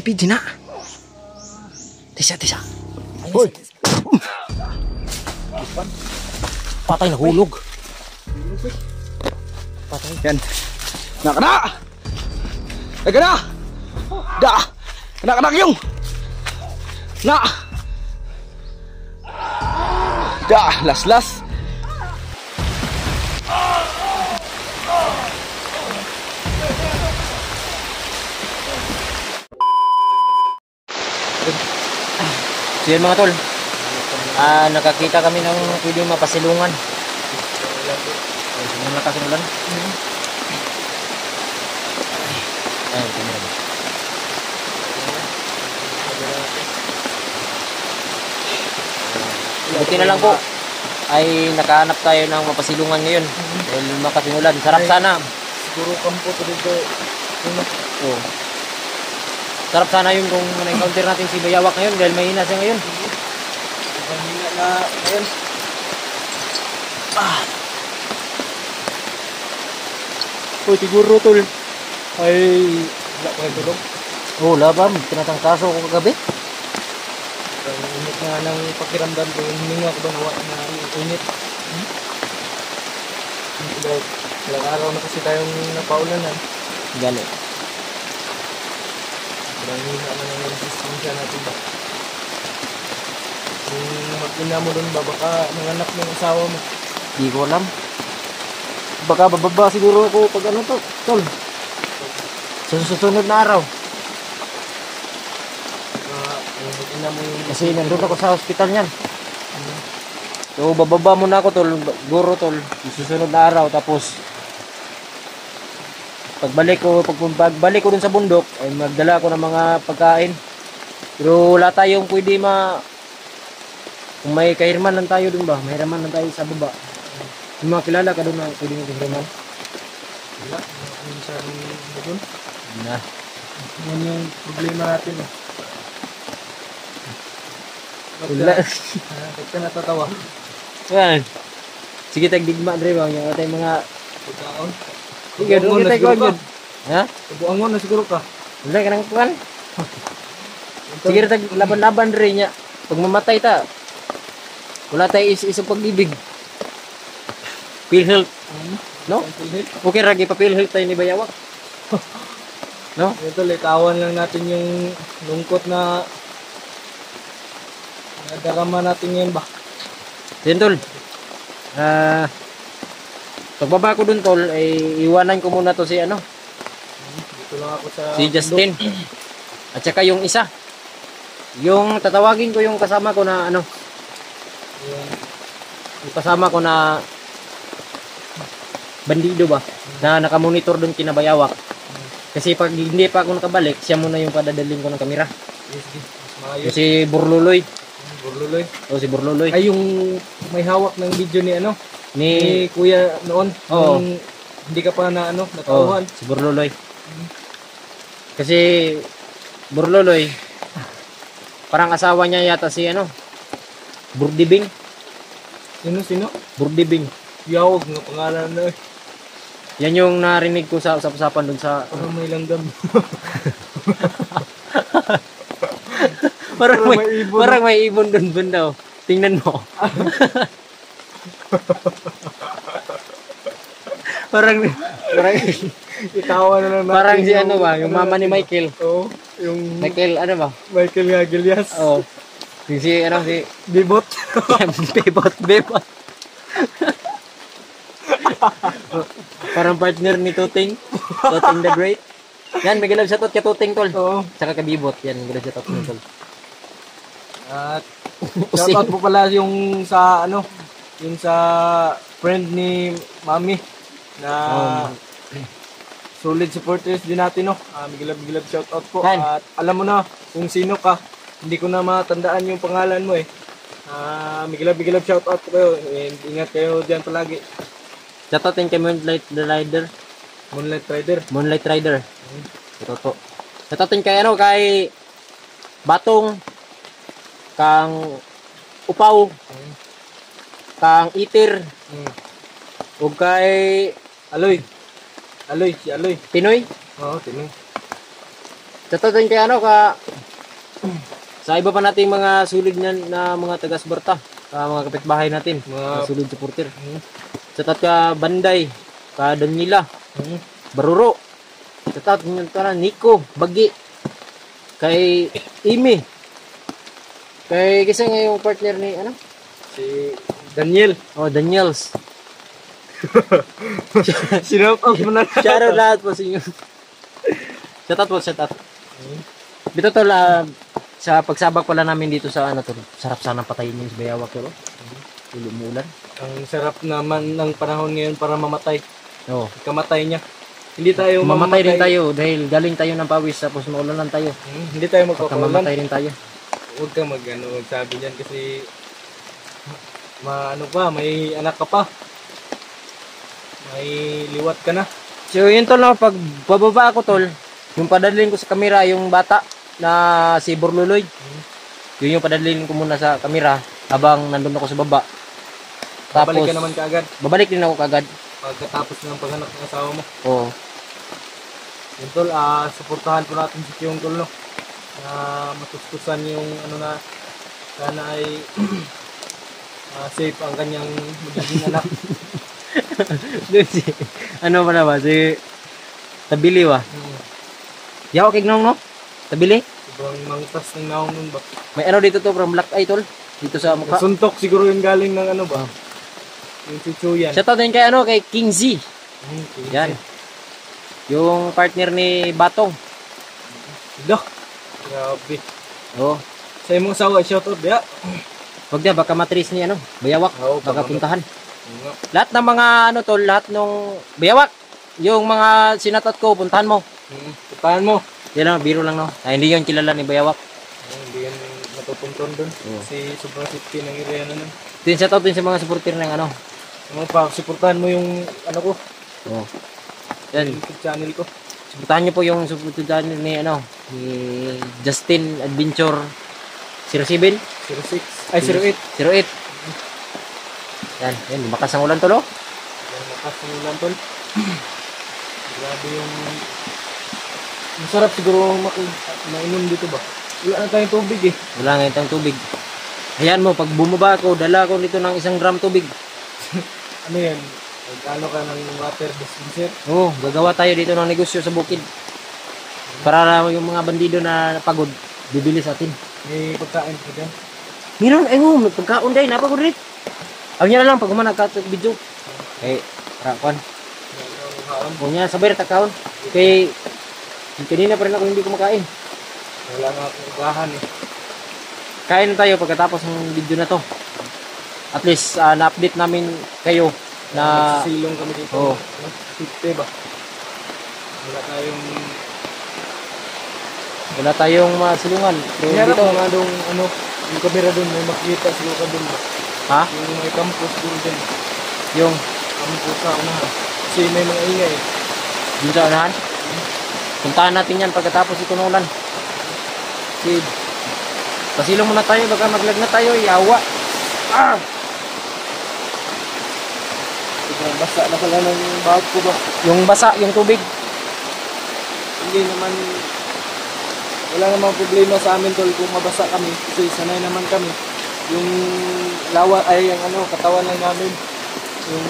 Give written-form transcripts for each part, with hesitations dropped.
pidi na. Tisa. Hoy. Patay na hulog. Yan. Nakana! Nagana! Da! Kena yung! Na! Da! Las! So yun mga tol. Nakakita kami ng pwede mapasilungan. Ayun na kasinulan. Ayun, tingnan mo. Buti na lang po ay nakahanap tayo ng mapasilungan ngayon. Dahil makasinulan. Sarap sana. Siguro kampo to dito. Oh. Sarap sana yun kung na-encounter natin si Bayawak ngayon dahil mahina siya ngayon. Mahina na ngayon. Uy, siguro tol. Ay, wala pa kayo tulog. Oh, labam. Tinatangkaso ko kagabi. Ang init nga ng pakiramdam ko. Hininga ko ba nawa na init. Ilang araw na kasi tayong napaulanan. Gali. Parang hina na ng resistensya natin ba. Kung mag-ina mo dun ba, baka nanganak ng asawa mo. Di ko alam. Baka bababa siguro ako pag ano to, tol. Sa susunod na araw. Mag-ina mo yung... Kasi nandun ako sa hospital niyan. So bababa muna ako tol, guro tol. Sa susunod na araw tapos pagbalik ko dun sa bundok ay magdala ako ng mga pagkain. Pero wala tayong pwede kung may kahirman lang tayo dun ba? Mahiraman lang tayo sa baba. Yung mga kilala ka dun na pwede mo kahirman? Wala. Minsan mo dun. Na. Yan yung problema natin. Wala. Ba't ka natatawa? Yan. Sige tagdigma dre ba? Yung atay mga Pagkaon. sige doon kita ko agad. Ha? Tubuangon na siguro ka. Wala ka nang kuan. Sige tag laban-laban dre nya. Pag mamatay ta. Wala tayo isang pag-ibig. PhilHealth. No? Okay ra gi pa PhilHealth tayo ni Bayawak. No? Ito, litawan lang natin yung lungkot na nadarama natin ngayon ba? Yan tol. Pagbaba ko dun tol, ay iwanan ko muna to si ano. Dito lang ako sa... Si Justin. At saka yung isa. Yung tatawagin ko yung kasama ko na ano. Yung kasama ko na bandido ba? Na nakamonitor dun kina Bayawak. Kasi pag hindi pa ako nakabalik, siya muna yung padadaling ko ng kamera. Yung si Burluloy. Burluloy? O si Burluloy. Ay, yung may hawak ng video ni ano? Ni Kuya noon. Oo. Hindi ka pa na ano, natauhan. Si Burluloy. Kasi Burluloy, parang asawa niya yata si ano, Burdibing. Sino? Burdibing. Yawag nga pangalan na. Yan yung narinig ko sa usap-usapan dun sa... Parang may langgam. parang may ibon dun banda. Tingnan mo. parang itawa na lang natin. Parang si ano ba, yung mama ni Michael. Oo. Yung Michael ano ba? Michael Gagilias. Oo. Si ano si Bebot. Bebot. Parang partner ni Tuting the Great. Yan, may galab sa tot ka Tuting tol. Oo. Saka ka Bebot. Yan, may galab sa tot mo tol. At shoutout po pala yung sa ano, yung sa friend ni Mami na solid supporters din natin, no. Bigilab shoutout po. Yan. At alam mo na kung sino ka. Hindi ko na matandaan yung pangalan mo eh. Bigilab shoutout po kayo. And ingat kayo diyan palagi. Shoutout kay Moonlight Rider. Moonlight Rider. Ito to. Shoutout kay ano, kay Batong, kang Upaw, kang Itir, o kay Aloy. Si Aloy. Pinoy. Oo, Pinoy. Totoo din kay ano ka sa iba pa nating mga sulid na mga taga-suporta, mga kapitbahay natin, mga sulid supporter. Tatat ka Banday, ka Daniela, Baruro. Tatat ka Nico, Bagi, kay Imi. Kay kasi nga yung partner ni ano? Si Daniel. Oh, Daniels. Shout out mo na. Shoutout lahat po sa inyo. Shoutout po, shoutout. Dito tol, sa pagsabak pala namin dito sa ano tol, sarap sana patayin yung bayawak tol. Umulan. Ang sarap naman ng panahon ngayon para mamatay. Oo. Kamatay niya. Hindi tayo Mamatay rin tayo dahil galing tayo ng pawis tapos maulan lang tayo. Hindi tayo Baka magpapawalan. mamatay rin tayo. Huwag kang magsabi diyan kasi may anak ka pa. May liwat ka na. So yun tol, no, pag bababa ako tol, yung padalhin ko sa kamera yung bata na si Borluloy. Yun yung padalhin ko muna sa kamera habang nandun ako sa baba. Tapos Babalik ka naman kaagad babalik din ako kagad. pagkatapos ng paghanak ng asawa mo. Oo. Yun tol, suportahan po natin si Chiyong tol, no? Na matustusan yung ano na sana ay safe ang kanyang magiging anak. Doon si ano pa na ba si Tabili wa. Yaw kay gnong no? Tabili. Sobrang mangtas ng naong nun ba? May ano dito to from black eye tol. Dito sa mukha. Suntok siguro yung galing ng ano ba? Yung chuchuyan. Shout out din kay ano kay King Z. Yan. Yung partner ni Batong. Dah. Grabe. Oh. Sa imong asawa, shoutout dia. Wag na baka matris ni ano, bayawak. Oo, Baka tama. puntahan. Nga. Lahat ng mga ano tol, lahat nung bayawak. Yung mga sinatot ko, puntahan mo. Puntahan mo. Yan lang, biro lang no. Ay, hindi yun kilala ni bayawak. Hindi yan natupunton doon. Oo. Kasi sobrang safety ng area na nun. Din shout out din sa mga supporter ng ano. Ano pa, supportahan mo yung ano ko, Oh. Yan. YouTube channel ko. Suportahan niyo po yung supporter channel ni ano, ni Justin Adventure 07 06. Ay, 08. 08. Yan, yan, lumakas ang ulan tol oh. Yan, lakas ng ulan tol. Grabe yung... Masarap siguro mainom dito ba? Wala na tayong tubig eh. Wala nga itong tubig. Hayaan mo, pag bumaba ako, dala ko dito ng 1 gram tubig. Ano yan? Magkano ka ng water dispenser? Oo, gagawa tayo dito ng negosyo sa bukid. Para yung mga bandido na pagod, bibili sa atin. May pagkain ka dyan? Meron, ay may pagkaon dahil, napagod rin. Ang niya na lang, pag kumanag ka video. Eh, rakon. Kung niya, sabay na takaon. Kay, kanina pa rin ako hindi kumakain. Wala nga akong ugahan eh. Kain na tayo pagkatapos ng video na to. At least, na-update namin kayo na... Nagsisilong kami dito. Oo. 50 ba? Wala tayong masilungan. So, Kaya dito, dito nga doon, ano, yung kamera doon, may makita siguro ka doon ba? ha? Yung may campus doon din. Yung, Campus sa unahan. Kasi may mga ingay eh. dun sa unahan? Puntahan natin yan pagkatapos ito ng ulan. Sid. Pasilong muna tayo, baka maglag na tayo, yawa. Ah! Sobrang basa na pala ng bag ko ba? Yung basa, yung tubig. Hindi naman, wala namang problema sa amin tol kung mabasa kami. Kasi sanay naman kami. Yung lawa, ay yung ano, katawan lang namin. Yung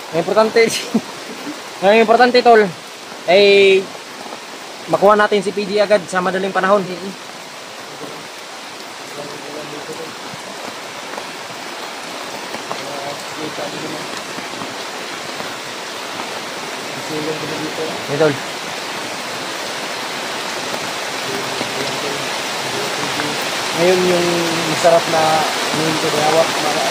Ang importante, ang importante tol, ay makuha natin si PG agad sa madaling panahon. Hey, tol. ngayon yung masarap na ngayon ko bayawak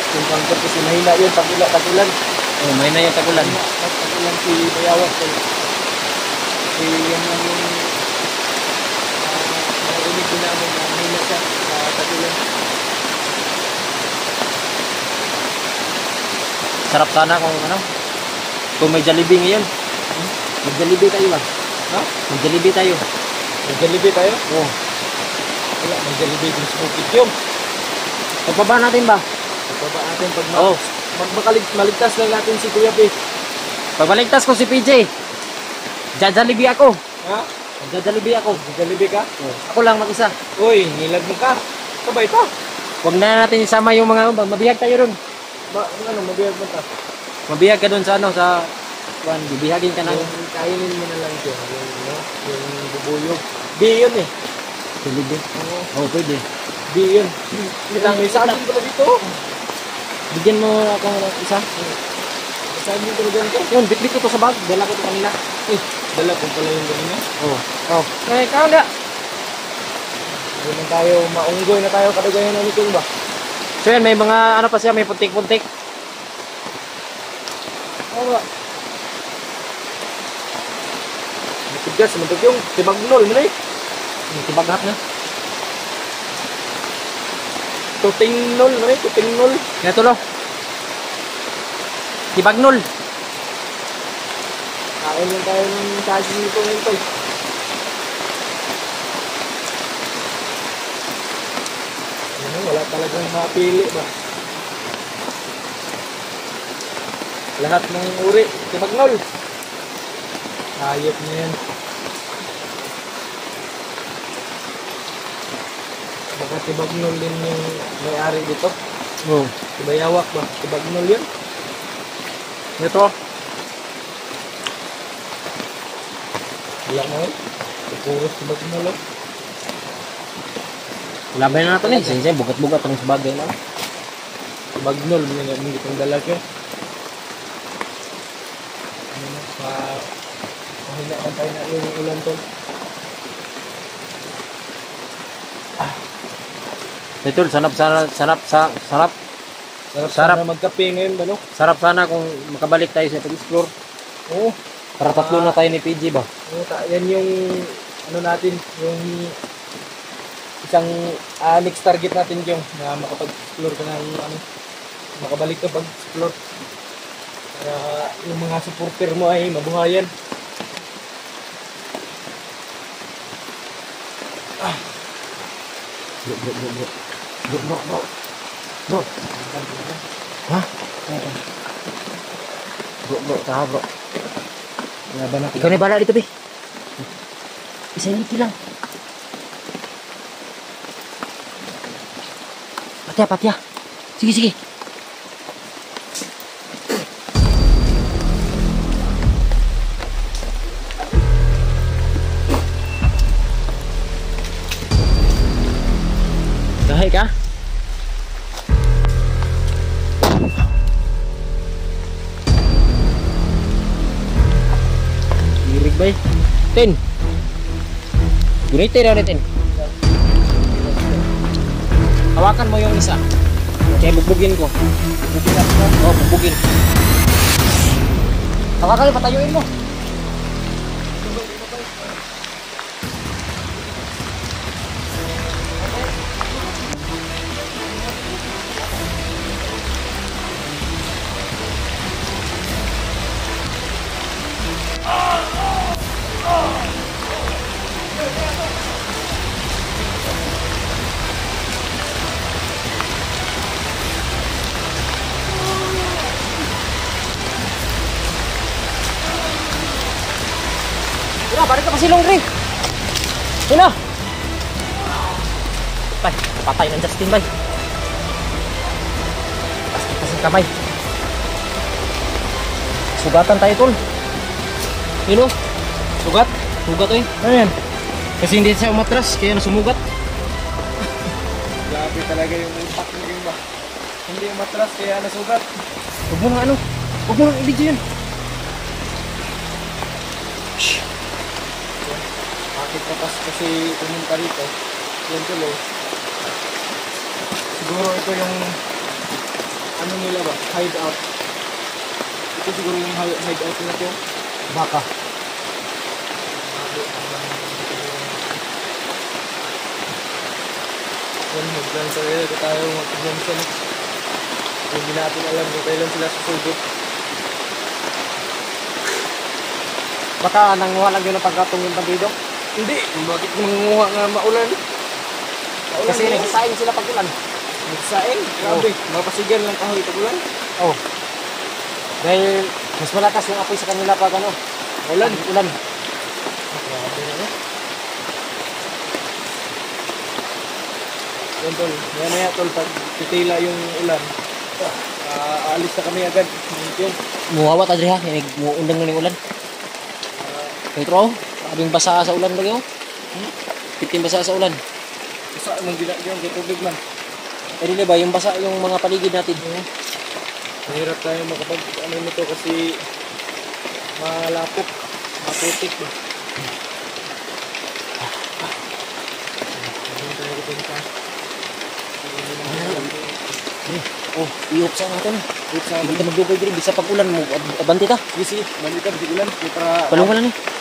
yung kantor kasi mahina yun tag-ulan Oh, may na yung tagulan. tag-ulan si bayawak ko kasi yan lang yung narinig din namin na mahina siya tag-ulan. Sarap sana kung ano, kung may Jollibee ngayon. May Jollibee tayo ba? Ha? May Jollibee tayo. May Jollibee tayo? Oh. Wala, may Jollibee din sa Bukit yung Pagpaba natin ba? pagbaba natin pag Oh. maligtas lang natin si Kuya P. Pagbaligtas ko si PJ. Jajalibi ako. Ha? Jajalibi ako. Jollibee ka? Ako lang mag-isa. Uy, nilag mo ka. Sabay pa. Huwag na natin isama yung mga mabihag tayo ron. Ano, mabiyag mo ta? Mabihag ka doon sa ano, sa kuan, bibihagin ka ng Yung kainin mo na lang dyan. Yung bubuyog. B yun eh. Jollibee. Oo. Oo, pwede. B yun. Ilang isa akin pala dito. Bigyan mo ako ng isa. Isa akin pala ganito. Yun, bitbit ko to sa bag. Dala ko to kanina. Dala ko pala yung ganina. Oo. Oh. Ay, ikaw na. Hindi na tayo, maunggoy na tayo kadagayan na nitong ba? So yan, may mga ano pa siya, may puntik-puntik. Oo ba? Matigas, matigas yung timagnol mo na eh. Tibaghat na. Tutingnol mo na eh, tutingnol. Kaya to lo. Tibagnol. Kain lang tayo ng saging nito ngayon tol. Ano, wala talagang mapili ba? Lahat ng uri, timagnol. Hayop na yan. Baka tibagnol din yung may-ari dito. Oo. Tibayawak ba? Tibagnol yun? Ito. Wala na yun. Puros tibagnol lang. Labay na natin eh. Sinsay, bugat-bugat ang sabagay na. Tibagnol, hindi itong dalag yun. Ano na, mahina ka tayo na yung ulan tol. Ito, sarap. Sarap Sarap. sana magkape ngayon ba no? Sarap sana kung makabalik tayo sa pag-explore. Oo. Para tatlo na tayo ni PG ba? Yan yung ano natin, yung isang next target natin yung na makapag-explore ka ng ano, makabalik ka pag-explore. Para yung mga supporter mo ay mabuhayan. Bro. Ha? Bro, taha bro. Laban natin. Ikaw na bala dito, be. Isa nito lang. Patya. Sige. Dahay ka? Girig ba eh? Tin! Gunite daw natin. Hawakan mo yung isa. Okay, bugbugin ko. Bugbugin. Hawakan mo, patayuin mo. Tira, balik ka pa silong rin. Tira. Bay, patay ng Justin, bay. Kasi kamay. Sugatan tayo, tol. Yun o. Sugat. Sugat eh. Ano yan? Kasi hindi siya umatras, kaya nasumugat. Grabe talaga yung impact ng game ba? Hindi umatras kaya nasugat. Huwag mo nang ano. Huwag mo nang i-video yun. Bakit kasi pumunta rito? Yan tuloy. Siguro ito yung ano nila ba? Hideout. Ito siguro yung hideout nila to. Baka. Yan, mag-plan sa rin. Ito tayo mag-plan sa hindi natin alam kung kailan sila susugod. Baka nanguha lang yun ang pagkatong yung bandido. Hindi! Bakit mangunguha nga maulan? Kasi nagsasaing sila pag ulan. Nagsaing? Grabe. Mapasigan lang kahoy pag ulan. Oh. Dahil mas malakas yung apoy sa kanila pag ano. Ulan. Ulan. Grabe na no. Yan tol, maya tol, pag titila yung ulan, aalis na kami agad. Yun. Muwawa ta diri ha, kay muundang na ning ulan. Petro, abing basa sa ulan lagi oh. Pitin basa sa ulan. Basta mong ginagawa yung tubig man. Eh di ba yung basa yung mga paligid natin. Mahirap tayo makapag ano nito kasi malapot, maputik ba. Oh, iop sa natin. Wait sa Hindi ka magdugay diri bisa pag ulan mo abante ta. Easy, balikan si ulan para Palong ka lang ni.